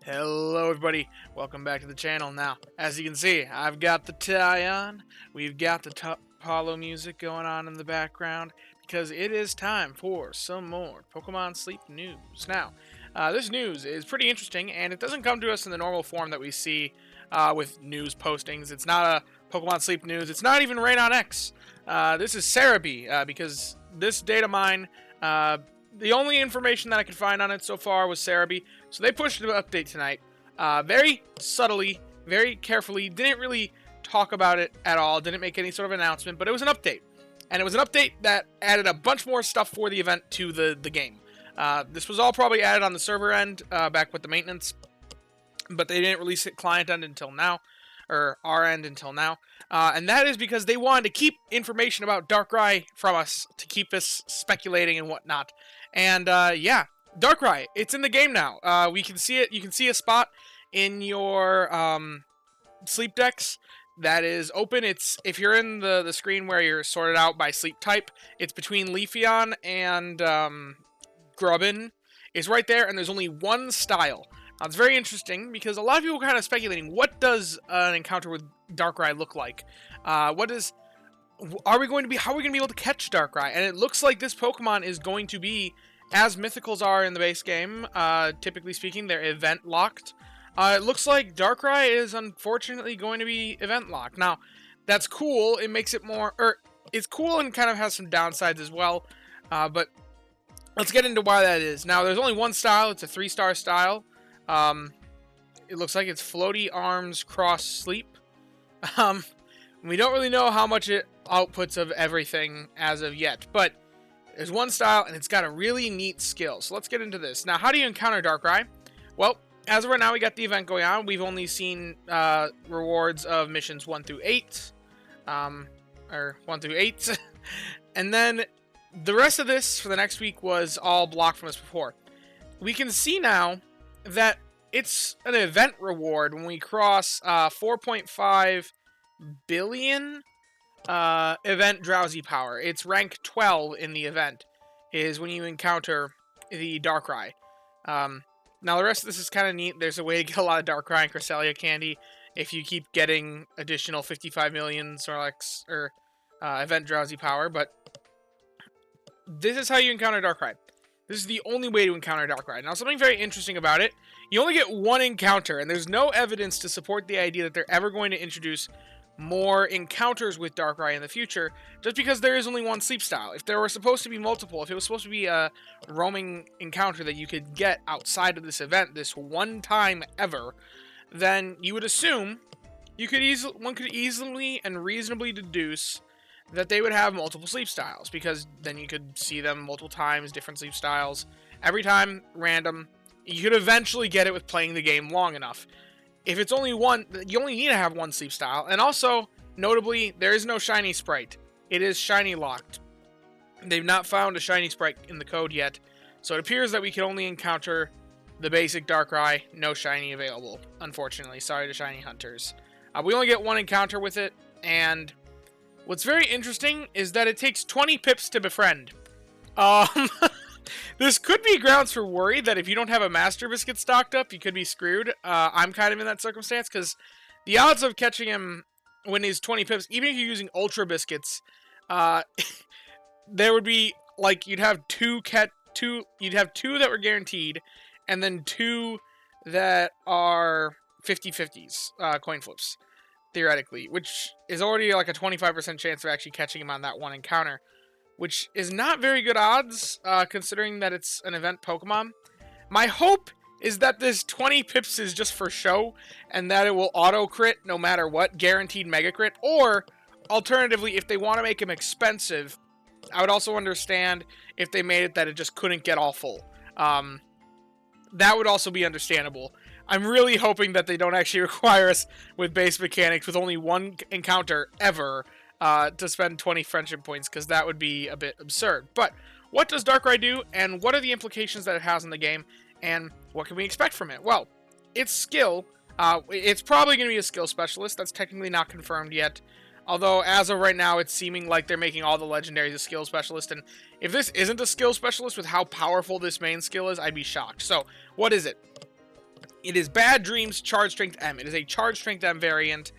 Hello everybody, welcome back to the channel. Now, as you can see, I've got the tie on, we've got the Apollo music going on in the background, because it is time for some more Pokemon Sleep news. Now, this news is pretty interesting, and it doesn't come to us in the normal form that we see with news postings. It's not a Pokemon Sleep news, it's not even Raid on X. This is Cerebi, because this data mine, the only information that I could find on it so far was Cerebi, so they pushed an update tonight. Very subtly, very carefully, didn't really talk about it at all, didn't make any sort of announcement, but it was an update. And it was an update that added a bunch more stuff for the event to the game. This was all probably added on the server end, back with the maintenance, but they didn't release it client end until now, or our end until now. And that is because they wanted to keep information about Darkrai from us, to keep us speculating and whatnot. And yeah, Darkrai, it's in the game now. We can see it. You can see a spot in your sleep decks that is open. It's if you're in the screen where you're sorted out by sleep type, it's between Leafeon and Grubbin. It's right there, and there's only one style. Now, it's very interesting because a lot of people are kind of speculating, what does an encounter with Darkrai look like? How are we going to be able to catch Darkrai? And it looks like this Pokemon is going to be, as Mythicals are in the base game, typically speaking, they're event locked. It looks like Darkrai is unfortunately going to be event locked. Now, that's cool. It makes it more, it's cool and kind of has some downsides as well. But let's get into why that is. Now, there's only one style. It's a 3-star style. It looks like it's Floaty Arms Cross Sleep. We don't really know how much it outputs of everything as of yet, but there's one style, and it's got a really neat skill. So let's get into this. Now, how do you encounter Darkrai? Well, as of right now, we got the event going on. We've only seen rewards of missions 1 through 8. Or 1 through 8. And then the rest of this for the next week was all blocked from us before. We can see now that it's an event reward when we cross 4.5 billion event drowsy power. It's rank 12 in the event, is when you encounter the Darkrai. Now, the rest of this is kind of neat. There's a way to get a lot of Darkrai and Cresselia candy if you keep getting additional 55 million Snorlax or event drowsy power, but this is how you encounter Darkrai. This is the only way to encounter Darkrai. Now, something very interesting about it, you only get one encounter, and there's no evidence to support the idea that they're ever going to introduce more encounters with Darkrai in the future, just because there is only one sleep style. If there were supposed to be multiple, if it was supposed to be a roaming encounter that you could get outside of this event, this one time ever, then you would assume one could easily and reasonably deduce that they would have multiple sleep styles, because then you could see them multiple times, different sleep styles, every time random. You could eventually get it with playing the game long enough. If it's only one, you only need to have one sleep style. And also, notably, there is no shiny sprite. It is shiny locked. They've not found a shiny sprite in the code yet, so it appears that we can only encounter the basic Darkrai, no shiny available, unfortunately. Sorry to shiny hunters. We only get one encounter with it, and what's very interesting is that it takes 20 pips to befriend. This could be grounds for worry that if you don't have a Master Biscuit stocked up, you could be screwed. I'm kind of in that circumstance, because the odds of catching him when he's 20 pips, even if you're using Ultra Biscuits, there would be, like, you'd have two that were guaranteed, and then 2 that are 50-50s, coin flips, theoretically, which is already like a 25% chance of actually catching him on that one encounter, which is not very good odds, considering that it's an event Pokemon. My hope is that this 20 pips is just for show, and that it will auto-crit no matter what, guaranteed Mega Crit, or, alternatively, if they want to make him expensive, I would also understand if they made it that it just couldn't get all full. That would also be understandable. I'm really hoping that they don't actually require us with base mechanics with only one encounter ever, to spend 20 friendship points, because that would be a bit absurd. But what does Darkrai do, and what are the implications that it has in the game, and what can we expect from it? Well, its skill, it's probably going to be a skill specialist. That's technically not confirmed yet, although as of right now, it's seeming like they're making all the legendaries a skill specialist, and if this isn't a skill specialist with how powerful this main skill is, I'd be shocked. So, what is it? It is Bad Dreams Charge Strength M. It is a Charge Strength M variant,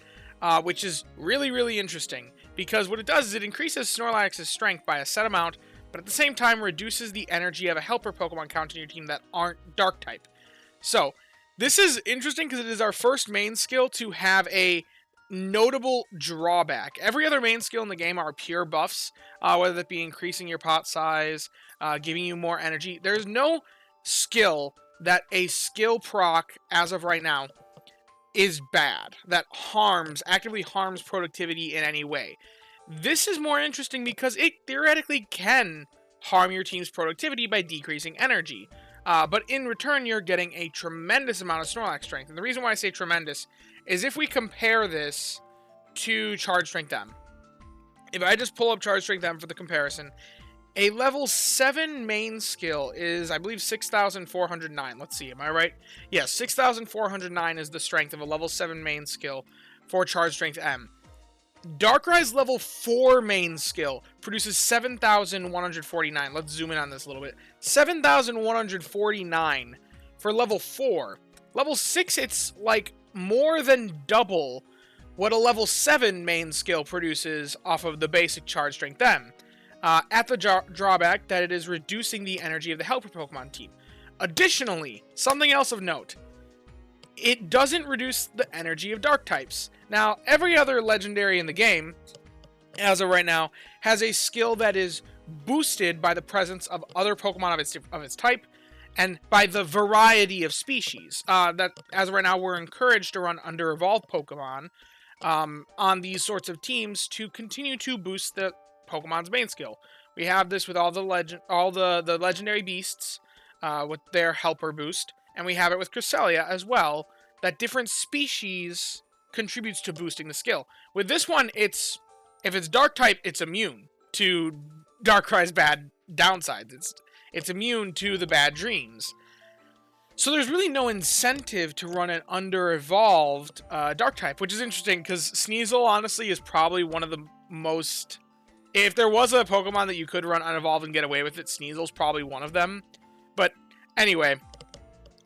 which is really, really interesting, because what it does is it increases Snorlax's strength by a set amount, but at the same time reduces the energy of a helper Pokemon count in your team that aren't Dark-type. So, this is interesting because it is our first main skill to have a notable drawback. Every other main skill in the game are pure buffs, whether that be increasing your pot size, giving you more energy. There's no skill that a skill proc, as of right now, is bad, that actively harms productivity in any way. This is more interesting because it theoretically can harm your team's productivity by decreasing energy. But in return, you're getting a tremendous amount of Snorlax strength. And the reason why I say tremendous is if we compare this to Charge Strength M. If I just pull up Charge Strength M for the comparison, a level 7 main skill is, I believe, 6,409. Let's see, am I right? Yes, 6,409 is the strength of a level 7 main skill for Charge Strength M. Darkrai's level 4 main skill produces 7,149. Let's zoom in on this a little bit. 7,149 for level 4. Level 6, it's like more than double what a level 7 main skill produces off of the basic Charge Strength M. At the drawback that it is reducing the energy of the helper Pokemon team. Additionally, something else of note, it doesn't reduce the energy of Dark types. Now, every other legendary in the game, as of right now, has a skill that is boosted by the presence of other Pokemon of its type, and by the variety of species. That, as of right now, we're encouraged to run under-evolved Pokemon on these sorts of teams to continue to boost the Pokemon's main skill. We have this with all the legendary beasts with their helper boost, and we have it with Cresselia as well, that different species contributes to boosting the skill. With this one, if it's Dark type, it's immune to Darkrai's bad downsides. It's immune to the bad dreams. So there's really no incentive to run an under-evolved Dark type, which is interesting because Sneasel, honestly, is probably one of the most... If there was a Pokemon that you could run unevolved and get away with it, Sneasel's probably one of them. But anyway,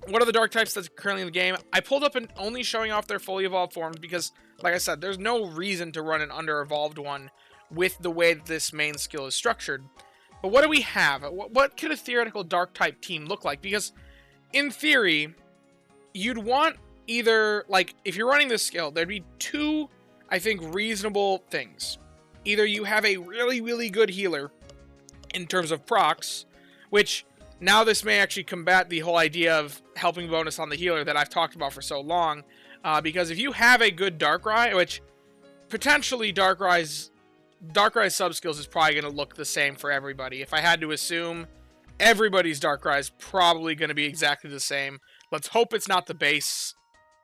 what are the Dark types that's currently in the game? I pulled up and only showing off their fully evolved forms because, like I said, there's no reason to run an under-evolved one with the way that this main skill is structured. But what do we have? What could a theoretical Dark type team look like? Because, in theory, you'd want either, like, if you're running this skill, there'd be two, I think, reasonable things. Either you have a really, really good healer in terms of procs, which now this may actually combat the whole idea of helping bonus on the healer that I've talked about for so long, because if you have a good Darkrai, which potentially Darkrai's sub-skills is probably going to look the same for everybody. If I had to assume, everybody's Darkrai is probably going to be exactly the same. Let's hope it's not the base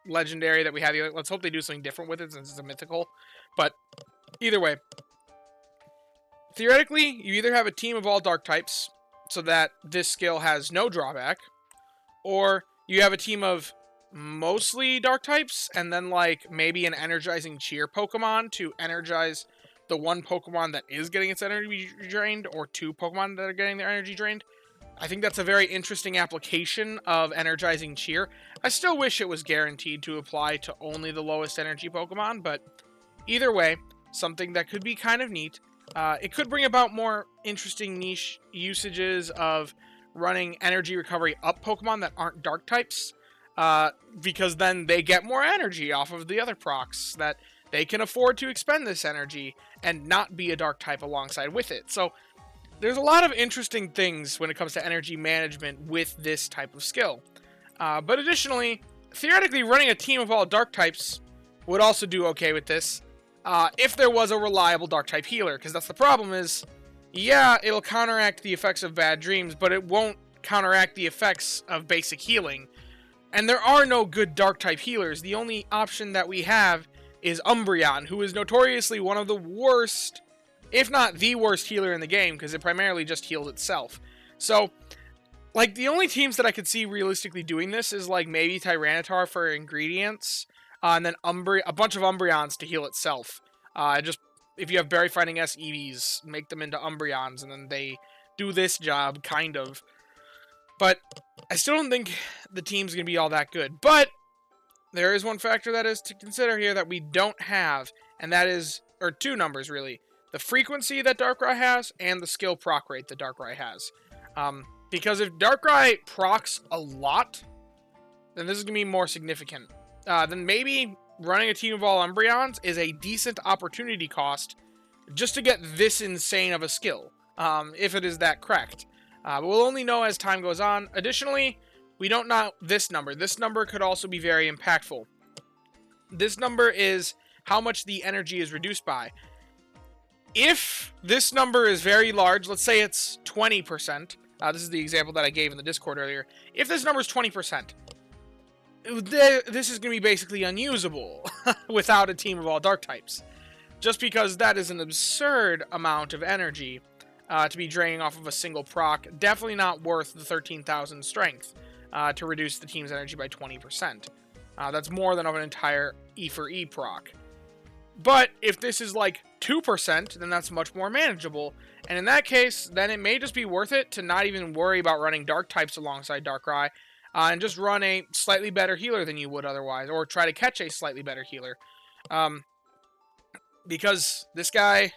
legendary that we have. Let's hope they do something different with it since it's a mythical. But either way, theoretically, you either have a team of all Dark types, so that this skill has no drawback, or you have a team of mostly Dark types, and then, like, maybe an energizing cheer Pokemon to energize the one Pokemon that is getting its energy drained, or two Pokemon that are getting their energy drained. I think that's a very interesting application of energizing cheer. I still wish it was guaranteed to apply to only the lowest energy Pokemon, but either way, something that could be kind of neat. It could bring about more interesting niche usages of running energy recovery up Pokemon that aren't Dark types, because then they get more energy off of the other procs, that they can afford to expend this energy and not be a Dark type alongside with it. So there's a lot of interesting things when it comes to energy management with this type of skill. But additionally, theoretically, running a team of all Dark types would also do okay with this. If there was a reliable Dark-type healer, because that's the problem is, yeah, it'll counteract the effects of bad dreams, but it won't counteract the effects of basic healing. And there are no good Dark-type healers. The only option that we have is Umbreon, who is notoriously one of the worst, if not the worst healer in the game, because it primarily just heals itself. So, like, the only teams that I could see realistically doing this is, like, maybe Tyranitar for ingredients, and then a bunch of Umbreons to heal itself. If you have Berry Fighting S EVs, make them into Umbreons, and then they do this job, kind of. But I still don't think the team's going to be all that good. But there is one factor that is to consider here that we don't have, and that is, or two numbers really, the frequency that Darkrai has and the skill proc rate that Darkrai has. Because if Darkrai procs a lot, then this is going to be more significant. Then maybe running a team of all Umbreons is a decent opportunity cost just to get this insane of a skill, if it is that correct. But we'll only know as time goes on. Additionally, we don't know this number. This number could also be very impactful. This number is how much the energy is reduced by. If this number is very large, let's say it's 20%. This is the example that I gave in the Discord earlier. If this number is 20%, this is going to be basically unusable without a team of all dark types. Just because that is an absurd amount of energy to be draining off of a single proc. Definitely not worth the 13,000 strength to reduce the team's energy by 20%. That's more than of an entire E for E proc. But if this is like 2%, then that's much more manageable. And in that case, then it may just be worth it to not even worry about running dark types alongside Darkrai. And just run a slightly better healer than you would otherwise. Or try to catch a slightly better healer. Because this guy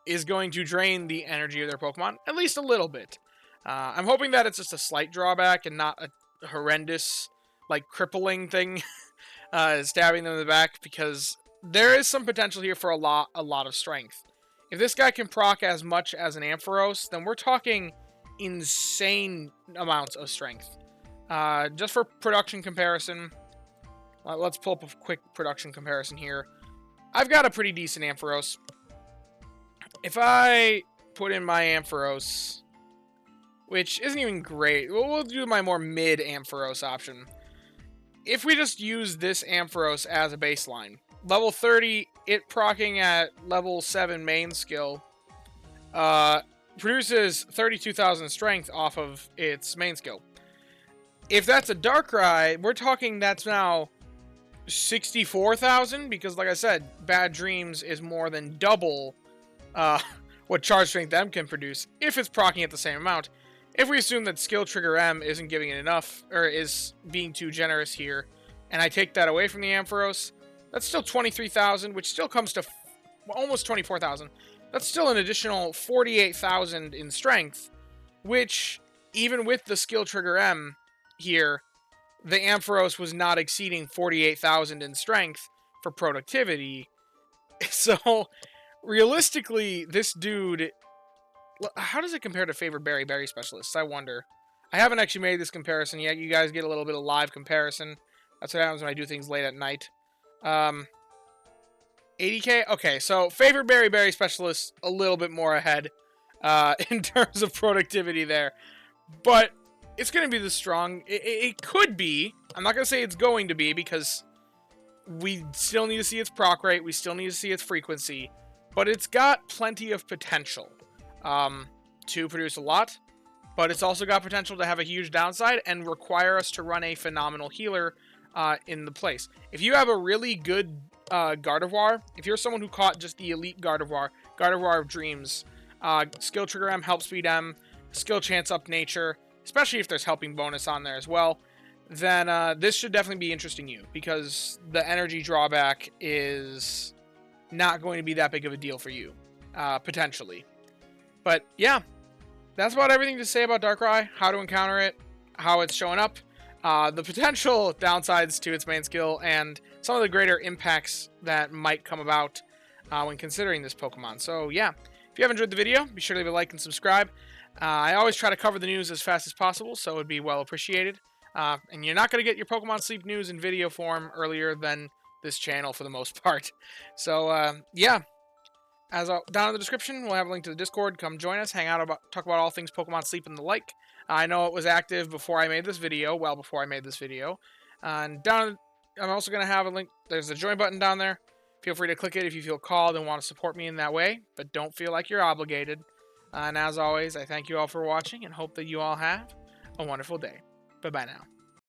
is going to drain the energy of their Pokemon. At least a little bit. I'm hoping that it's just a slight drawback and not a horrendous, like, crippling thing. Stabbing them in the back. Because there is some potential here for a lot of strength. If this guy can proc as much as an Ampharos, then we're talking insane amounts of strength. Just for production comparison, let's pull up a quick production comparison here. I've got a pretty decent Ampharos. If I put in my Ampharos, which isn't even great, we'll do my more mid Ampharos option. If we just use this Ampharos as a baseline, level 30, it procking at level 7 main skill, produces 32,000 strength off of its main skill. If that's a Darkrai, we're talking that's now 64,000, because like I said, Bad Dreams is more than double what Charge Strength M can produce, if it's proccing at the same amount. If we assume that Skill Trigger M isn't giving it enough, or is being too generous here, and I take that away from the Ampharos, that's still 23,000, which still comes to almost 24,000. That's still an additional 48,000 in strength, which, even with the Skill Trigger M here, the Ampharos was not exceeding 48,000 in strength for productivity. So, realistically, this dude, how does it compare to favored berry specialists? I wonder. I haven't actually made this comparison yet. You guys get a little bit of live comparison. That's what happens when I do things late at night. 80k? Okay, so favored berry specialists a little bit more ahead in terms of productivity there. But it's going to be this strong. It could be. I'm not going to say it's going to be, because we still need to see its proc rate. We still need to see its frequency. But it's got plenty of potential to produce a lot. But it's also got potential to have a huge downside and require us to run a phenomenal healer in the place. If you have a really good Gardevoir, if you're someone who caught just the elite Gardevoir of Dreams, Skill Trigger M, Help Speed M, Skill Chance Up Nature, especially if there's helping bonus on there as well, then this should definitely be interesting you, because the energy drawback is not going to be that big of a deal for you, potentially. But yeah, that's about everything to say about Darkrai, how to encounter it, how it's showing up, the potential downsides to its main skill, and some of the greater impacts that might come about when considering this Pokemon. So yeah, if you have enjoyed the video, be sure to leave a like and subscribe. I always try to cover the news as fast as possible, so it would be well appreciated. And you're not going to get your Pokemon Sleep news in video form earlier than this channel for the most part. So, yeah. Down in the description, we'll have a link to the Discord. Come join us, hang out, talk about all things Pokemon Sleep and the like. I know it was active before I made this video, well before I made this video. And I'm also going to have a link. There's a join button down there. Feel free to click it if you feel called and want to support me in that way, but don't feel like you're obligated. And as always, I thank you all for watching and hope that you all have a wonderful day. Bye-bye now.